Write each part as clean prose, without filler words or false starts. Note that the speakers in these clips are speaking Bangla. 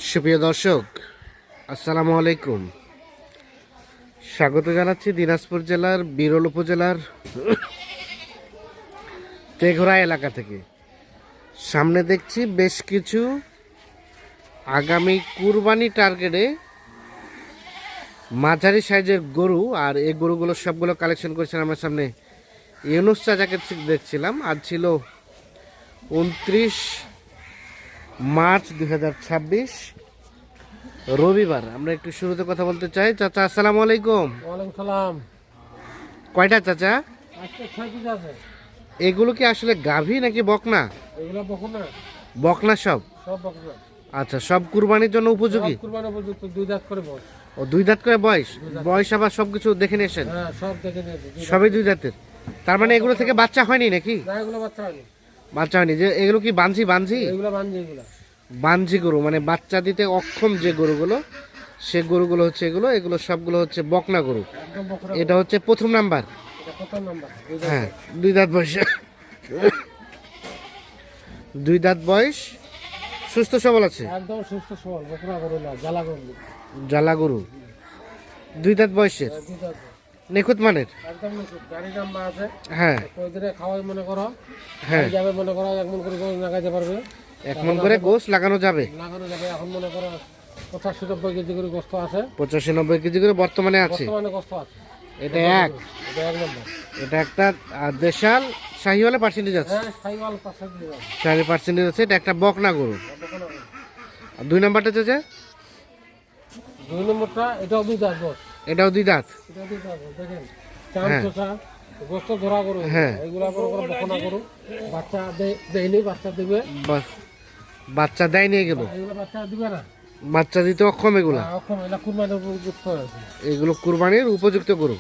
সুপ্রিয় দর্শক, আসসালামু আলাইকুম। স্বাগত জানাচ্ছি দিনাজপুর জেলার বিরল উপজেলার তেঘরা এলাকা থেকে। সামনে দেখছি বেশ কিছু আগামী কুরবানি টার্গেটে মাঝারি সাইজের গরু, আর এই গরুগুলো সবগুলো কালেকশন করেছেন আমার সামনে ইউনুস চাচাকে দেখছিলাম। আজ ছিল 29 মার্চ 2026 রবিবার। আমরা একটু শুরুতে কথা বলতে চাই। চাচা আসসালামু আলাইকুম। ওয়ালাইকুম সালাম। কয়টা চাচা? আজকে 6 পিস আছে। এগুলো কি আসলে গাভী নাকি বকনা? এগুলো বকনা। বকনা সব? সব বকনা। আচ্ছা, সব কুরবানির জন্য উপযোগী? কুরবানি উপযুক্ত, 2 দাঁত করে বয়স। ও 2 দাঁত করে বয়স? বয়স আবার সবকিছু দেখে নিয়েছেন? হ্যাঁ, সব দেখে নিয়েছি। সবই 2 দাঁতের। তার মানে এগুলো থেকে বাচ্চা হয়নি নাকি? না, এগুলো বাচ্চা হয়নি। বাচ্চা হয়নি। যে এগুলো কি বানজি? এগুলো বানজি। এগুলো বানজি গরু, মানে বাচ্চা দিতে অক্ষম যে গরুগুলো, সে গরুগুলো হচ্ছে এগুলো। এগুলো সবগুলো হচ্ছে বকনা গরু। একদম বকনা। এটা হচ্ছে প্রথম নাম্বার। এটা প্রথম নাম্বার। হ্যাঁ, 2 দাঁত বয়স। 2 দাঁত বয়স, সুস্থ সবল আছে? একদম সুস্থ সবল বকনা গরু না, জ্বালা গরু। জ্বালা গরু। 2 দাঁত বয়সের, 2 দাঁত। নিখুঁত মানের। একদম নিখুঁত। গাড়ি নাম্বার আছে। হ্যাঁ ওই দিনে খাওয়াই মনে করো। হ্যাঁ, যাবে মনে করো 1 মণ করে গোস লাগাইতে পারবে। 1 মণ করে গোস লাগানো যাবে। লাগানো যাবে। এখন মনে করো 85-90 কেজি করে গোস্ত আছে। 85-90 কেজি করে বর্তমানে আছে। বর্তমানে গোস্ত আছে। এটা এক। এটা 1 নম্বর। এটা একটা দেশাল শাহিওয়ালা পার্সেন্টেজ আছে। হ্যাঁ, সাইওয়াল পাঁচশো দিয়ে যাবে। 4% আছে। এটা একটা বকনা গরু। বকনা গরু। আর 2 নাম্বারটা চাচা? 2 নম্বরটা এটাও 2 দাঁত বস। এটাও 2 দাঁত। এটাও 2 দাঁত বস। দেখেন চাম হ্যাঁ। চোষা গোস্ত ধরা গরু। হ্যাঁ। এগুলা বড় বড় বকনা গরু। বাচ্চা দেয়নি, বাচ্চা দিবে। বাচ্চা দেয়নি এগুলো? এগুলো বাচ্চা দিবে না। বাচ্চা দিতে অক্ষম এগুলা? অক্ষম। এগুলা কুরবানির উপযুক্ত আছে। এগুলো কুরবানির উপযুক্ত গরু।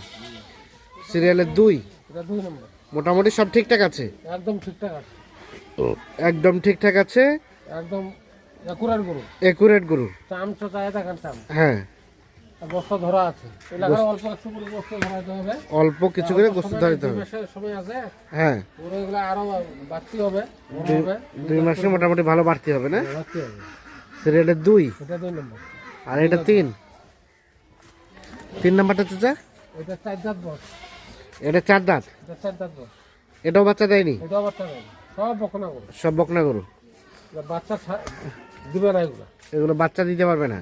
সিরিয়ালের 2। এটা 2 নম্বর। মোটামুটি সব ঠিকঠাক আছে? একদম ঠিকঠাক আছে। একদম ঠিকঠাক আছে। একদম একুরেট গরু। একুরেট গরু। চাম চোষা দেখেন চাম। হ্যাঁ, গোস্ত ধরা আছে। এলাকার অল্প একটু করে গোস্ত ধরাইতে হবে। অল্প কিছু করে গোস্ত ধরাইতে হবে। 2 মাসের সময় আছে। হ্যাঁ, পুরো এগুলা আরো বাড়তি হবে। বড় হবে। 2 মাসে মোটামুটি ভালো বাড়তি হবে না? বাড়তি হবে। সিরিয়ালের 2। এটা 2 নম্বর। আর এটা 3। 3 নাম্বারটা চাচা? এটা 4 দাঁত বস। এটা 4 দাঁত। এটা 4 দাঁত বস। এটাও বাচ্চা দেয়নি? এটাও বাচ্চা নেই। সব বকনা গরু। সব বকনা গরু। বাচ্চা দিবে না এগুলো। এগুলো বাচ্চা দিতে পারবে না।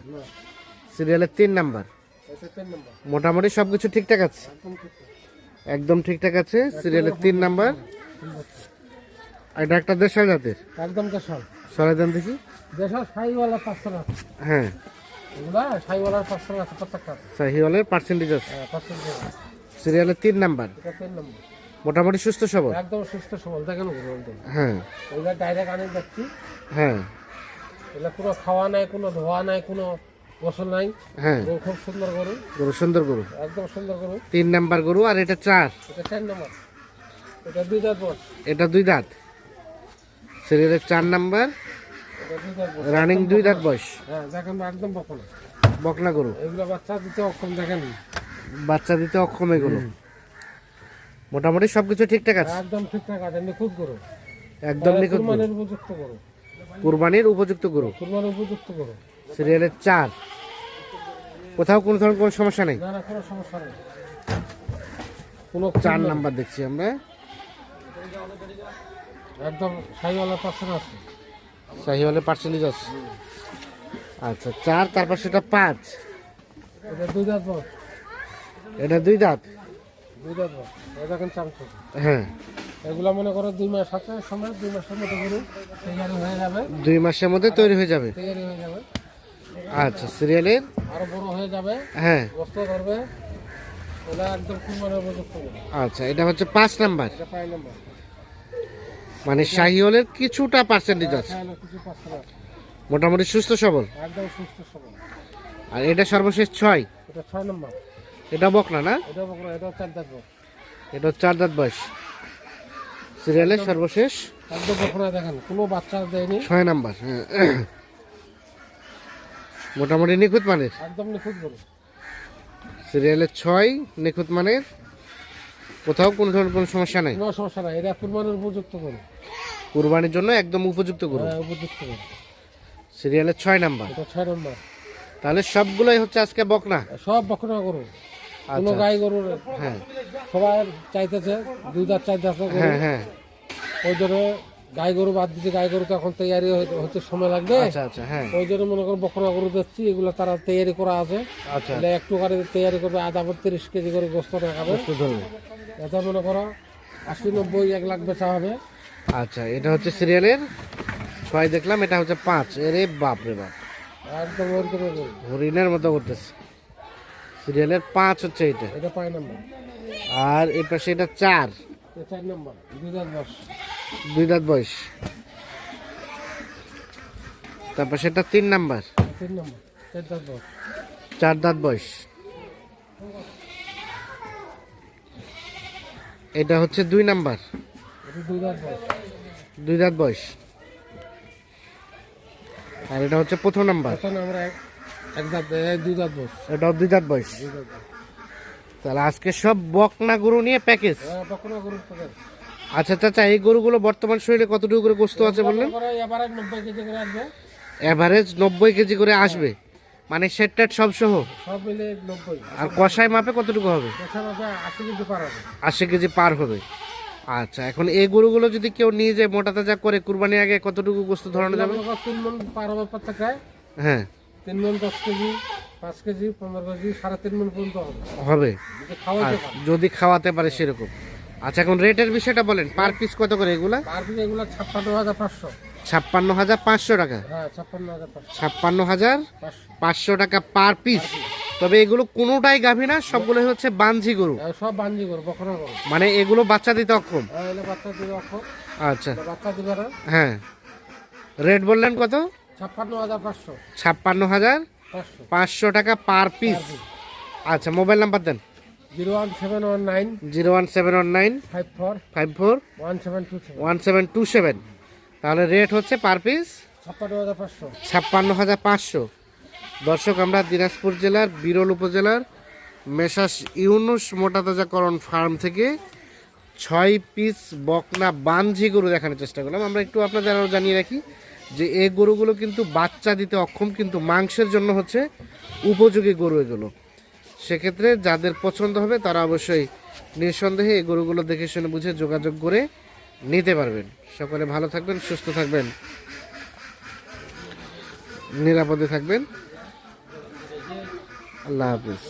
সিরিয়ালের 3 নাম্বার। এটা 3 নম্বর। মোটামুটি সবকিছু ঠিকঠাক আছে? একদম ঠিক। একদম ঠিকঠাক আছে। সিরিয়ালের 3 নাম্বার। এটা একটা দেশাল জাতের। একদম দেশাল। সরাই দেন দেখি। দেশাল সাইওয়ালা 500 আছে। হ্যাঁ, এগুলা সাইওয়ালার 500 আছে প্রত্যেকটা। শাহিওয়ালের পার্সেন্টেজ আছে। হ্যাঁ, 500 সিরিয়ালের 3 নাম্বার। এটা 3 নম্বর। মোটামুটি সুস্থ সবল। একদম সুস্থ সবল। দেখেন গরু একদম। হ্যাঁ এগুলা ডাইরেক্ট আনে যাচ্ছি। হ্যাঁ এগুলা কোনো খাওয়া নাই, কোনো ধোয়া নাই, কোনো গোসল নাই। হ্যাঁ, গরু খুব সুন্দর গরু। গরু সুন্দর গরু। একদম সুন্দর গরু। 3 নাম্বার গরু। আর এটা 4। এটা 4 নম্বর। এটা 2 দাঁত বস। এটা 2 দাঁত। সিরিয়ালের 4 নাম্বার। এটা 2 দাঁত বস। রানিং 2 দাঁত বয়স। হ্যাঁ, দেখেন একদম বকনা। বকনা গরু। এগুলো বাচ্চা দিতে অক্ষম। দেখেন বাচ্চা দিতে অক্ষম এগুলো। মোটামুটি সবকিছু ঠিকঠাক আছে? একদম ঠিকঠাক আছে। নিখুঁত গরু। একদম নিখুঁত গরু। কুরবানির উপযুক্ত গরু। কুরবানির উপযুক্ত গরু। কুরবানির উপযুক্ত গরু। সিরিয়ালের 4। কোথাও কোনো ধরনের কোনো সমস্যা নেই? না না, কোনো সমস্যা নেই। কোনো 4 নাম্বার দেখছি আমরা। একদম সাইওয়ালা 500 আছে। শাহিওয়ালের পার্সেন্টেজ আছে। আচ্ছা, 4। তারপর সেটা 5। এটা 2 দাঁত বস। এটা 2 দাঁত। 2 দাঁত বস। এটা দেখেন চামচা। হ্যাঁ, এগুলা মনে করো 2 মাস আছে সময়। 2 মাসের মধ্যে গরু তৈরি হয়ে যাবে। 2 মাসের মধ্যে তৈরি হয়ে যাবে। তৈরি হয়ে যাবে। আচ্ছা, সিরিয়ালের। আরো বড় হয়ে যাবে। হ্যাঁ, গোস্ত ধরবে। ওটা একদম কুরবানির উপযুক্ত গরু। আচ্ছা, এটা হচ্ছে 5 নাম্বার। এটা 5 নম্বর। মানে শাহিওয়ালের কিছুটা পার্সেন্টেজ আছে। সাইওয়ালা কিছু 500 আছে। মোটামুটি সুস্থ সবল। একদম সুস্থ সবল। আর এটা সর্বশেষ 6। এটা 6 নম্বর। এটা বকনা না? এটা বকরা। এটা 4 দাঁত বস। এটা 4 দাঁত বয়স। সিরিয়ালের সর্বশেষ একদম বকরা। দেখেন কোনো বাচ্চা দেয়নি। 6 নাম্বার। হ্যাঁ, মোটামুটি নিখুঁত মানের। একদম নিখুঁত গরু। সিরিয়ালের 6, নিখুঁত মানের। কোথাও কোনো ধরনের কোনো সমস্যা নাই? কোনো সমস্যা নাই। এটা কুরবানির উপযুক্ত গরু। কুরবানির জন্য একদম উপযুক্ত গরু। হ্যাঁ, উপযুক্ত গরু। সিরিয়ালের 6 নাম্বার। এটা 6 নম্বর। তাহলে সবগুলোই হচ্ছে আজকে বকনা। সব বকনা গরু, কোনো আচ্ছা। গাই গরু হ্যাঁ সবাই চাইতেছে, 2 দাঁত 4 দাঁত গরু। হ্যাঁ হ্যাঁ। ওই জন্য গাই গরু বাদ দিতে, গাই গরু তো এখন তৈরি হতে সময় লাগবে। আচ্ছা আচ্ছা হ্যাঁ ওই জন্য মনে করো বকনা গরু দিচ্ছি, এগুলো তারা তৈরি করা আছে। আচ্ছা তাহলে একটু করে তৈরি করবে, আধা 30 কেজি করে গোস্ত রাখাবে। বুঝতে ধরবে। এটা মনে করো 80, 90, 1 লাখ বেচা হবে। আচ্ছা, এটা হচ্ছে সিরিয়ালের 6 দেখলাম, এটা হচ্ছে 5। এরে বাপ রে বাপ, একদম ওরকম গরু। হরিণের মতো করতেছে। সিরিয়ালের 5 হচ্ছে এটা। এটা 5 নম্বর। আর এই পাশে এটা 4, এটা 4 নম্বর, 2 দাঁত বয়স। 2 দাঁত বয়স। তারপর সেটা 3 নাম্বার, 3 নম্বর, 4 দাঁত বয়স। 4 দাঁত বয়স। এটা হচ্ছে 2 নাম্বার, এটা 2 দাঁত বয়স। 2 দাঁত বয়স। আর এটা হচ্ছে প্রথম নাম্বার, এখন আমরা এক দাঁত, 2 দাঁত বয়স। এটাও 2 দাঁত বয়স। 2 দাঁত বয়স। তাহলে আজকে সব বকনা গরু নিয়ে প্যাকেজ। বকনা গরুর প্যাকেজ। আচ্ছা চাচা, এই গরুগুলো বর্তমান শরীরে কতটুকু করে গোস্ত আছে বললেন? এবার 90 কেজি করে আসবে। এভারেজ 90 কেজি করে আসবে, মানে সেট টেট সব সহ। সব মিলে 90। আর কষাই মাপে কতটুকু হবে? পেশা মাপে 80 কেজি পার হবে। 80 কেজি পার হবে। আচ্ছা, এখন এই গরুগুলো যদি কেউ নিয়ে যায় মোটা তাজা করে কুরবানি আগে কতটুকু গোস্ত ধরানো যাবে? 3 মণ পার হবে প্রত্যেকটায়। হ্যাঁ 3 মণ 10 কেজি, 5 কেজি, 15 কেজি, 3.5 মণ পর্যন্ত হবে। হবে, যদি খাওয়াইতে আর পারে। যদি খাওয়াতে পারে সেরকম। আচ্ছা, এখন রেটের বিষয়টা বলেন, পার পিস কত করে এগুলা? পার পিস এগুলো 56,500। 56,500 টাকা। হ্যাঁ, 56,500। 56,500 টাকা পার পিস। তবে এগুলো কোনোটাই গাভী না, সবগুলোই হচ্ছে বাঞ্জি গরু, সব বাঞ্জি গরু, বকনা গরু। মানে এগুলো বাচ্চা দিতে অক্ষম। এলে বাচ্চা দিবে অক্ষর, আচ্ছা বাচ্চা দিবে না। হ্যাঁ, রেট বললেন কত? 56,500। 56,500 টাকা পার পিস। আচ্ছা, মোবাইল নাম্বার দেন। 01719 01719 54 54 1727। 1727। তাহলে রেট হচ্ছে পার পিস 56,500। 56,500। দর্শক, আমরা দিনাজপুর জেলার বিরল উপজেলার মেসাস ইউনুস মোটাতাজাকরণ ফার্ম থেকে 6 পিস বকনা বাঞ্জি গরু দেখানোর চেষ্টা করলাম। আমরা একটু আপনাদের আরও জানিয়ে রাখি যে এই গরুগুলো কিন্তু বাচ্চা দিতে অক্ষম, কিন্তু মাংসের জন্য হচ্ছে উপযোগী গরু এগুলো। সেক্ষেত্রে যাদের পছন্দ হবে তারা অবশ্যই নিঃসন্দেহে এই গরুগুলো দেখে শুনে বুঝে যোগাযোগ করে নিতে পারবেন। সকলে ভালো থাকবেন, সুস্থ থাকবেন, নিরাপদে থাকবেন। আল্লাহ হাফিজ।